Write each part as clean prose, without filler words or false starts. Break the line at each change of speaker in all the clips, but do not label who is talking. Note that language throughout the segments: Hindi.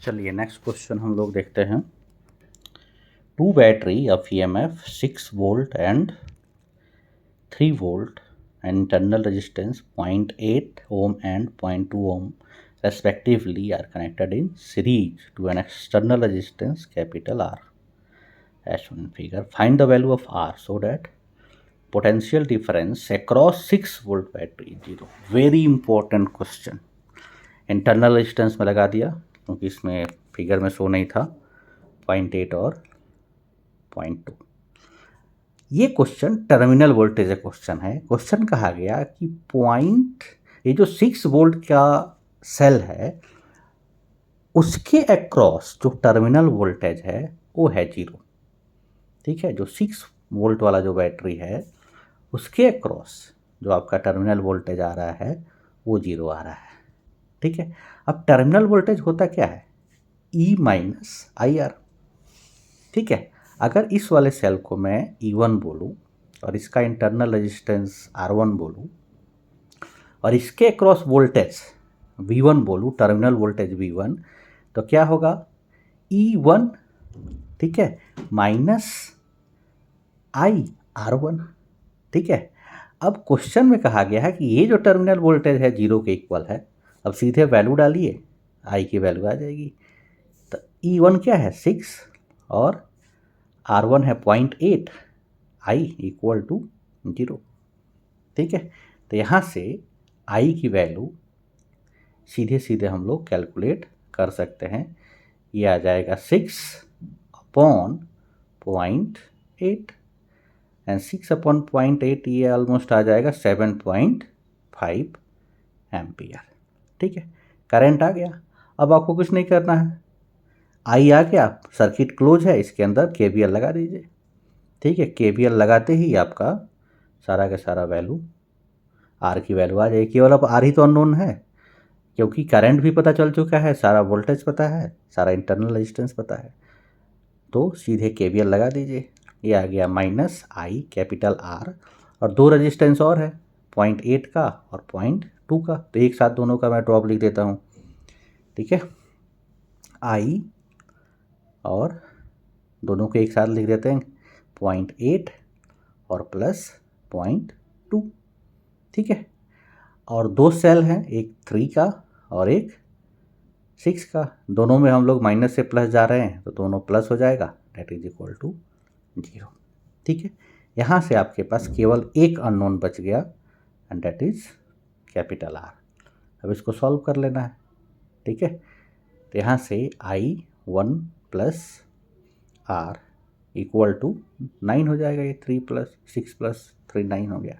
चलिए नेक्स्ट क्वेश्चन हम लोग देखते हैं। Two battery of EMF 6 volt and 3 volt and internal resistance 0.8 ohm and 0.2 ohm respectively are connected in series to an external resistance capital R as shown in figure. Find the value of R so that potential difference across 6 volt battery is 0. Very important question. Internal resistance में लगा दिया क्योंकि इसमें फिगर में शो नहीं था 0.8 और 0.2। ये क्वेश्चन टर्मिनल वोल्टेज का क्वेश्चन है। क्वेश्चन कहा गया कि ये जो 6 वोल्ट का सेल है उसके अक्रॉस जो टर्मिनल वोल्टेज है वो है 0। ठीक है, जो 6 वोल्ट वाला जो बैटरी है उसके अक्रॉस जो आपका टर्मिनल वोल्टेज आ रहा है वो 0 आ रहा है। ठीक है, अब टर्मिनल वोल्टेज होता क्या है? E minus IR। ठीक है, अगर इस वाले सेल को मैं E1 बोलूँ और इसका इंटरनल रेजिस्टेंस R1 बोलूँ और इसके अक्रॉस वोल्टेज V1 बोलूँ, टर्मिनल वोल्टेज V1, तो क्या होगा? E1 ठीक है माइनस IR1। ठीक है, अब क्वेश्चन में कहा गया है कि ये जो टर्मिनल वोल्टेज है 0 के इक्वल है। अब सीधे वैल्यू डालिए, I की वैल्यू आ जाएगी। तो E1 क्या है? 6 और R1 है 0.8, I इक्वल टू 0। ठीक है, तो यहाँ से I की वैल्यू सीधे सीधे हम लोग कैलकुलेट कर सकते हैं। ये आ जाएगा 6/0.8 एंड 6/0.8 ये ऑलमोस्ट आ जाएगा 7.5 एम्पियर। ठीक है, करंट आ गया। अब आपको कुछ नहीं करना है, आई आ गया, सर्किट क्लोज है, इसके अंदर KVL लगा दीजिए। ठीक है, KVL लगाते ही आपका सारा का सारा वैल्यू आर की वैल्यू आ जाएगी। केवल अब आर ही तो अननोन है क्योंकि करंट भी पता चल चुका है, सारा वोल्टेज पता है, सारा इंटरनल रेजिस्टेंस पता है, तो सीधे KVL लगा दीजिए। ये आ गया माइनस I कैपिटल R और 2 रेजिस्टेंस और है 0.8 का और 0.2 का, तो एक साथ दोनों का मैं ड्रॉप लिख देता हूँ। ठीक है, I और दोनों को एक साथ लिख देते हैं 0.8 और प्लस 0.2। ठीक है, और 2 सेल हैं, एक 3 का और एक 6 का, दोनों में हम लोग माइनस से प्लस जा रहे हैं तो दोनों प्लस हो जाएगा, डेट इज इक्वल टू 0। ठीक है, यहाँ से आपके पास केवल एक अननोन बच गया and that is capital R। अब इसको सॉल्व कर लेना है। ठीक है, तो यहाँ से I1 plus R equal to 9 हो जाएगा। ये 3 + 6 + 3 9 हो गया।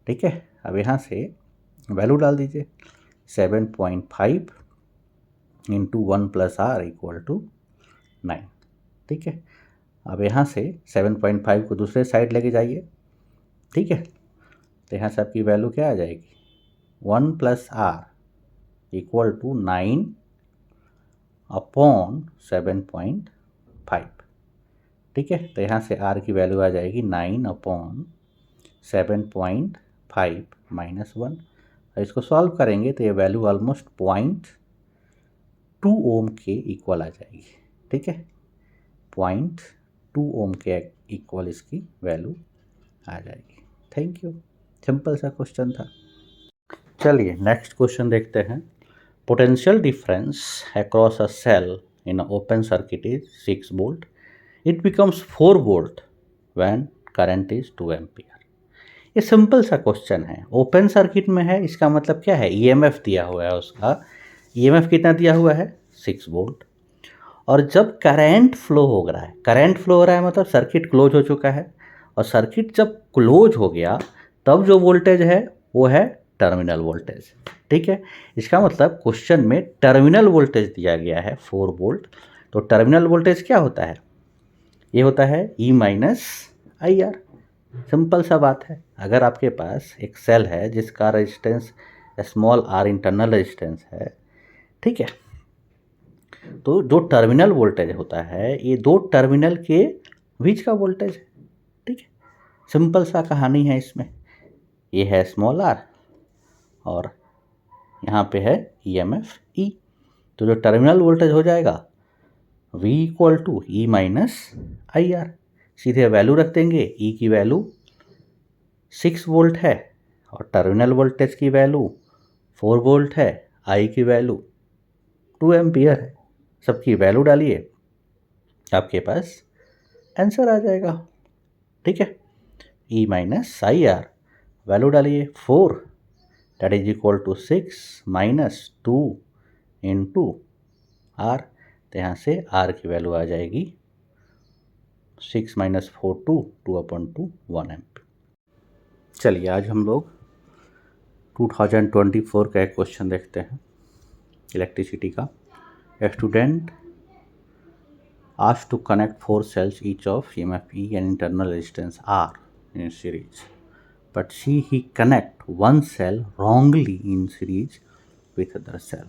ठीक है, अब यहाँ से वैल्यू डाल दीजिए 7.5 इंटू 1 + R इक्वल टू 9। ठीक है, अब यहाँ से 7.5 को दूसरे साइड लेके जाइए। ठीक है, तो यहाँ से आपकी वैल्यू क्या आ जाएगी? 1 + R इक्वल टू 9/7.5। ठीक है, तो यहाँ से R की वैल्यू आ जाएगी 9/7.5 माइनस 1। इसको सॉल्व करेंगे तो ये वैल्यू ऑलमोस्ट 0.2 ओम के इक्वल आ जाएगी। ठीक है, 0.2 ओम के इक्वल इसकी वैल्यू आ जाएगी। थैंक यू, सिंपल सा क्वेश्चन था। चलिए नेक्स्ट क्वेश्चन देखते हैं। Potential difference across a cell in open circuit is 6 volt. It becomes 4 volt when current is 2 ampere. ये सिंपल सा क्वेश्चन है, ओपन सर्किट में है, इसका मतलब क्या है? EMF दिया हुआ है, उसका EMF कितना दिया हुआ है? 6 वोल्ट। और जब करंट फ्लो हो रहा है, करंट फ्लो हो रहा है मतलब सर्किट क्लोज हो चुका है, और सर्किट जब क्लोज हो गया तब जो वोल्टेज है वो है टर्मिनल वोल्टेज। ठीक है, इसका मतलब क्वेश्चन में टर्मिनल वोल्टेज दिया गया है 4 वोल्ट। तो टर्मिनल वोल्टेज क्या होता है? ये होता है E माइनस IR। सिंपल सा बात है। अगर आपके पास एक सेल है जिसका resistance small r internal resistance है, ठीक है, तो जो टर्मिनल वोल्टेज होता है ये 2 टर्मिनल के बीच का वोल्टेज है। ठीक है, सिंपल सा कहानी है इसमें। ये है स्मॉल r और यहाँ पे है EMF E। तो जो टर्मिनल वोल्टेज हो जाएगा V equal to E minus I R, सीधे वैल्यू रख देंगे। E की वैल्यू 6 वोल्ट है और टर्मिनल वोल्टेज की वैल्यू 4 वोल्ट है, I की वैल्यू 2 एम्पियर है। सबकी वैल्यू डालिए, आपके पास आंसर आ जाएगा। ठीक है, E minus I R, value डालिए 4 that is equal to 6 minus 2 into R. तो यहाँ से आर की वैल्यू आ जाएगी 6 माइनस 4 2 अपॉन 2 1 एम्प। चलिए आज हम लोग 2024 का एक क्वेश्चन देखते हैं इलेक्ट्रिसिटी का। Student asked to connect 4 cells each of EMF E and internal resistance R in series, but he connect one cell wrongly in series with other cell.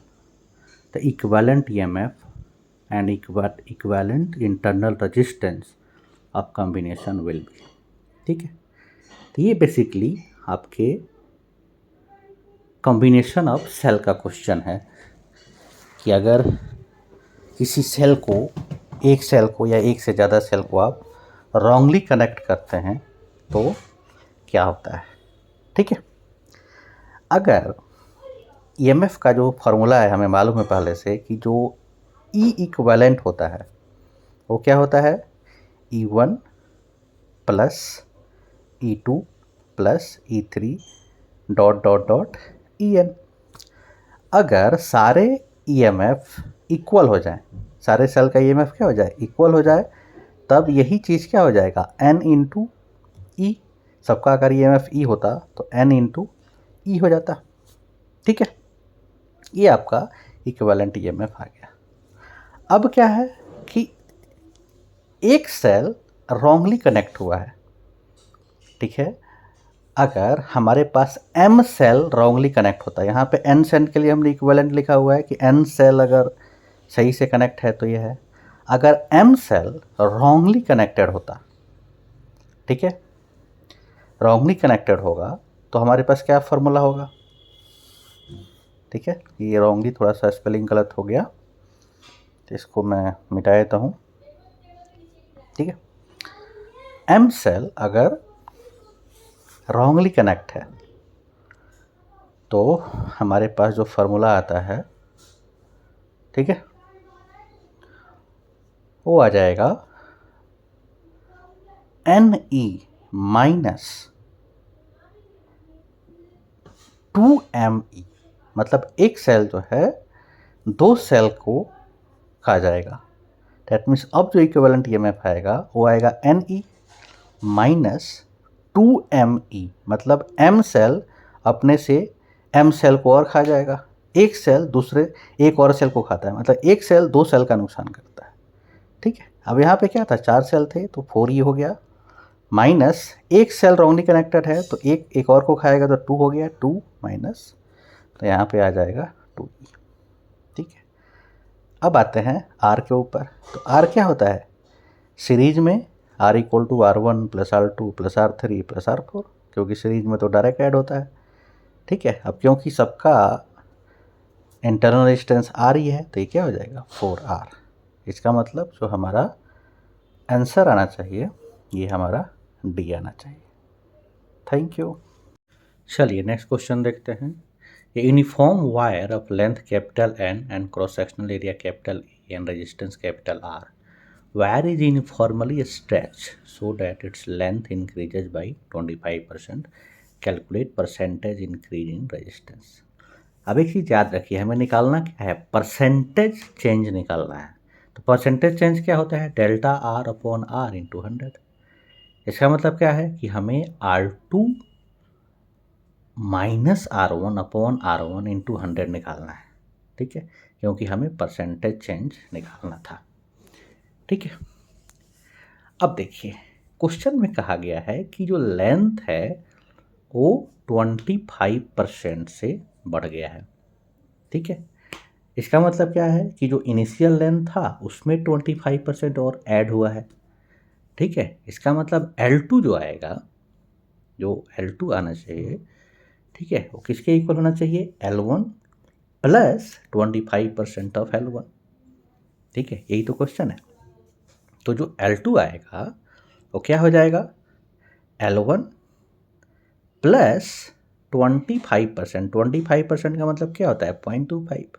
The equivalent EMF and equivalent internal resistance of combination will be। ठीक है, तो ये बेसिकली आपके कॉम्बिनेशन ऑफ सेल का क्वेश्चन है कि अगर किसी सेल को, एक सेल को या एक से ज़्यादा सेल को आप रॉन्गली कनेक्ट करते हैं तो क्या होता है। ठीक है, अगर ईएमएफ का जो फार्मूला है हमें मालूम है पहले से कि जो ई इक्विवेलेंट होता है वो क्या होता है, E1 plus E2 plus E3 dot dot dot EN। अगर सारे ईएमएफ इक्वल हो जाए, सारे सेल का ईएमएफ क्या हो जाए, इक्वल हो जाए, तब यही चीज़ क्या हो जाएगा, N इंटू ई। सबका अगर ईएमएफ ई होता तो N इंटू ई हो जाता। ठीक है, ये आपका इक्विवेलेंट ईएमएफ आ गया। अब क्या है कि एक सेल रॉन्गली कनेक्ट हुआ है। ठीक है, अगर हमारे पास M सेल रॉन्गली कनेक्ट होता है, यहाँ पे N सेल के लिए हमने इक्विवेलेंट लिखा हुआ है कि N सेल अगर सही से कनेक्ट है तो ये है। अगर M सेल रॉन्गली कनेक्टेड होता, ठीक है, रॉन्गली कनेक्टेड होगा तो हमारे पास क्या फार्मूला होगा। ठीक है, ये रॉन्गली थोड़ा सा स्पेलिंग गलत हो गया तो इसको मैं मिटा देता हूँ। ठीक है, M सेल अगर रॉन्गली कनेक्ट है तो हमारे पास जो फार्मूला आता है, ठीक है, वो आ जाएगा Ne माइनस 2Me। मतलब एक सेल जो है दो सेल को खा जाएगा। दैट मीन्स अब जो इक्विवेलेंट ईएमएफ आएगा वो आएगा Ne माइनस 2Me। मतलब M सेल अपने से M सेल को और खा जाएगा। एक सेल दूसरे एक और सेल को खाता है, मतलब एक सेल दो सेल का नुकसान करता है। ठीक है, अब यहाँ पे क्या था, 4 सेल थे तो 4E हो गया, माइनस एक सेल रॉन्गली कनेक्टेड है तो एक और को खाएगा तो 2 हो गया, 2 माइनस, तो यहाँ पे आ जाएगा 2E। ठीक है, अब आते हैं R के ऊपर। तो R क्या होता है, सीरीज में R equal to R1 plus R2 plus R3 plus R4, क्योंकि सीरीज में तो डायरेक्ट ऐड होता है। ठीक है, अब क्योंकि सबका इंटरनल रेजिस्टेंस R ही है तो ये क्या हो जाएगा 4R। इसका मतलब जो हमारा आंसर आना चाहिए ये हमारा डी आना चाहिए। Thank you. चलिए नेक्स्ट क्वेश्चन देखते हैं। A uniform wire of length capital N and cross sectional area capital E and resistance capital R, wire is uniformly stretched so that its length increases by 25%. Calculate percentage increase in resistance. अब एक चीज़ याद रखिए, हमें निकालना क्या है, परसेंटेज चेंज निकालना है। तो परसेंटेज चेंज क्या होता है, delta R upon R into 100। इसका मतलब क्या है कि हमें R2 minus R1 upon R1 into 100 निकालना है। ठीक है, क्योंकि हमें परसेंटेज चेंज निकालना था। ठीक है, अब देखिए क्वेश्चन में कहा गया है कि जो लेंथ है वो 25% से बढ़ गया है। ठीक है, इसका मतलब क्या है कि जो इनिशियल लेंथ था उसमें 25% और ऐड हुआ है। ठीक है, इसका मतलब L2 जो आएगा, जो L2 आना चाहिए, ठीक है, वो किसके इक्वल होना चाहिए, L1 प्लस 25% ऑफ L1। ठीक है, यही तो क्वेश्चन है। तो जो L2 आएगा वो क्या हो जाएगा, L1 प्लस 25%। 25% का मतलब क्या होता है, 0.25।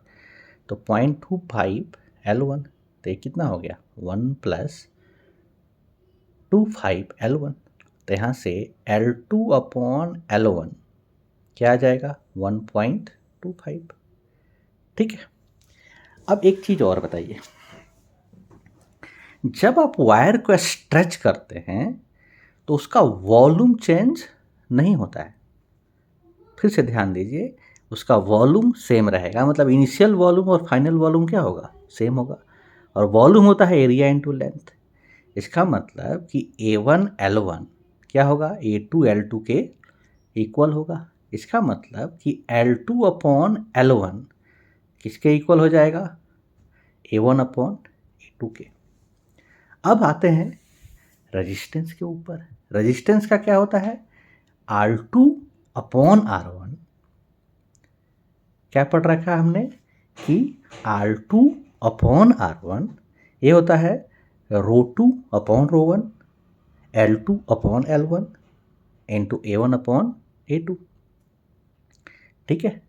तो 0.25 L1, तो ये कितना हो गया, 1 प्लस 25 L1। तो यहाँ से L2 अपॉन L1 क्या आ जाएगा, 1.25। ठीक है। अब एक चीज़ और बताइए, जब आप वायर को स्ट्रेच करते हैं तो उसका वॉल्यूम चेंज नहीं होता है। फिर से ध्यान दीजिए, उसका वॉल्यूम सेम रहेगा, मतलब इनिशियल वॉल्यूम और फाइनल वॉल्यूम क्या होगा, सेम होगा। और वॉल्यूम होता है एरिया इंटू लेंथ। इसका मतलब कि A1 L1 क्या होगा, A2 L2 के इक्वल होगा। इसका मतलब कि L2 अपॉन L1 किसके इक्वल हो जाएगा, A1 अपॉन A2 के। अब आते हैं रेजिस्टेंस के ऊपर। रेजिस्टेंस का क्या होता है, R2 अपॉन R1। क्या पढ़ रखा है हमने कि R2 अपॉन R1 ये होता है ρ2 upon ρ1, L2 upon L1 into A1 upon A2। ठीक है,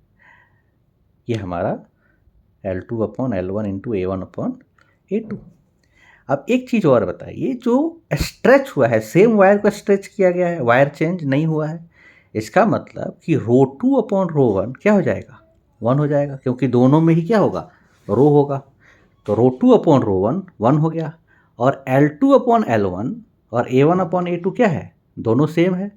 ये हमारा L2 upon L1 into A1 upon A2। अब एक चीज़ और बताइए, जो स्ट्रेच हुआ है, सेम वायर को स्ट्रेच किया गया है, वायर चेंज नहीं हुआ है। इसका मतलब कि ρ2 अपॉन ρ1 क्या हो जाएगा, 1 हो जाएगा, क्योंकि दोनों में ही क्या होगा, रो होगा। तो ρ2 अपॉन ρ1 1 हो गया। और L2 अपॉन L1 और A1 अपॉन A2 क्या है, दोनों सेम है।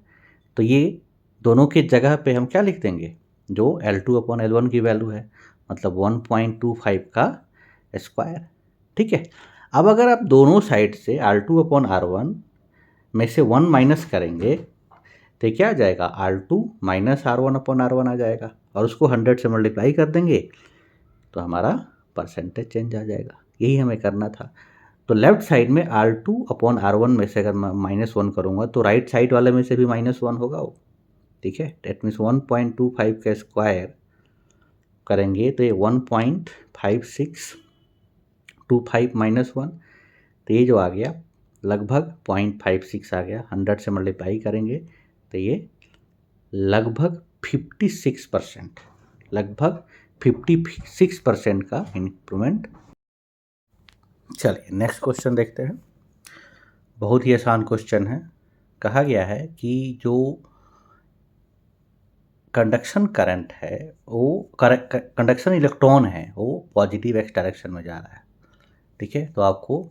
तो ये दोनों की जगह पे हम क्या लिख देंगे, जो L2 अपॉन L1 की वैल्यू है, मतलब 1.25 का स्क्वायर। ठीक है। अब अगर आप दोनों साइड से R2 अपॉन R1 में से 1 माइनस करेंगे तो क्या आ जाएगा, R2 minus R1 upon R1 आ जाएगा, और उसको 100 से मल्टीप्लाई कर देंगे तो हमारा परसेंटेज चेंज आ जाएगा। यही हमें करना था। तो लेफ्ट साइड में R2 अपॉन R1 में से अगर मैं -1 करूँगा तो राइट साइड वाले में से भी -1 होगा वो। ठीक है, डेट मीन्स 1.25 का स्क्वायर करेंगे तो ये 1.5625 -1, तो ये जो आ गया लगभग 0.56 आ गया। 100 से मल्टीप्लाई करेंगे तो ये लगभग 56%, लगभग 56% का इंप्रूवमेंट। चलिए नेक्स्ट क्वेश्चन देखते हैं। बहुत ही आसान क्वेश्चन है। कहा गया है कि जो कंडक्शन करंट है वो कंडक्शन इलेक्ट्रॉन है वो पॉजिटिव एक्स डायरेक्शन में जा रहा है। ठीक है, तो आपको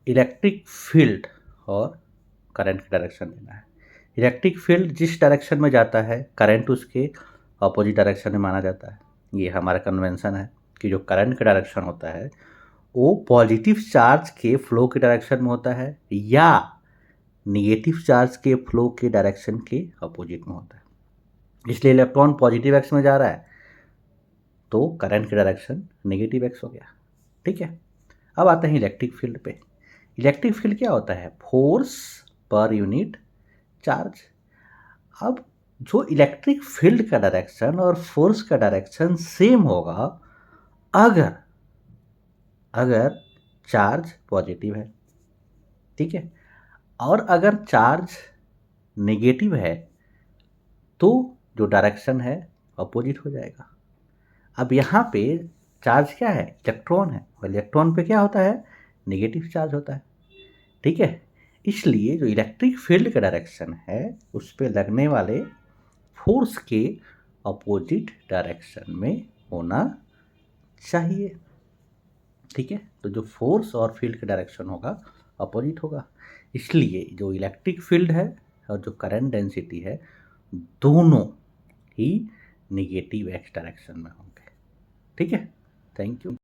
इलेक्ट्रिक फील्ड और करंट की डायरेक्शन देना है। इलेक्ट्रिक फील्ड जिस डायरेक्शन में जाता है करंट उसके अपोजिट डायरेक्शन में माना जाता है। ये हमारा कन्वेंशन है कि जो करंट का डायरेक्शन होता है वो पॉजिटिव चार्ज के फ्लो के डायरेक्शन में होता है या निगेटिव चार्ज के फ्लो के डायरेक्शन के अपोजिट में होता है। इसलिए इलेक्ट्रॉन पॉजिटिव एक्स में जा रहा है तो करंट की डायरेक्शन नेगेटिव एक्स हो गया। ठीक है, अब आते हैं इलेक्ट्रिक फील्ड पे। इलेक्ट्रिक फील्ड क्या होता है, फोर्स पर यूनिट चार्ज। अब जो इलेक्ट्रिक फील्ड का डायरेक्शन और फोर्स का डायरेक्शन सेम होगा अगर अगर चार्ज पॉजिटिव है। ठीक है, और अगर चार्ज नेगेटिव है तो जो डायरेक्शन है अपोजिट हो जाएगा। अब यहाँ पे चार्ज क्या है, इलेक्ट्रॉन है, और इलेक्ट्रॉन पे क्या होता है, नेगेटिव चार्ज होता है। ठीक है, इसलिए जो इलेक्ट्रिक फील्ड का डायरेक्शन है उस पे लगने वाले फोर्स के अपोजिट डायरेक्शन में होना चाहिए। ठीक है, तो जो फोर्स और फील्ड का डायरेक्शन होगा अपोजिट होगा। इसलिए जो इलेक्ट्रिक फील्ड है और जो करंट डेंसिटी है दोनों ही निगेटिव एक्स डायरेक्शन में होंगे। ठीक है, थैंक यू।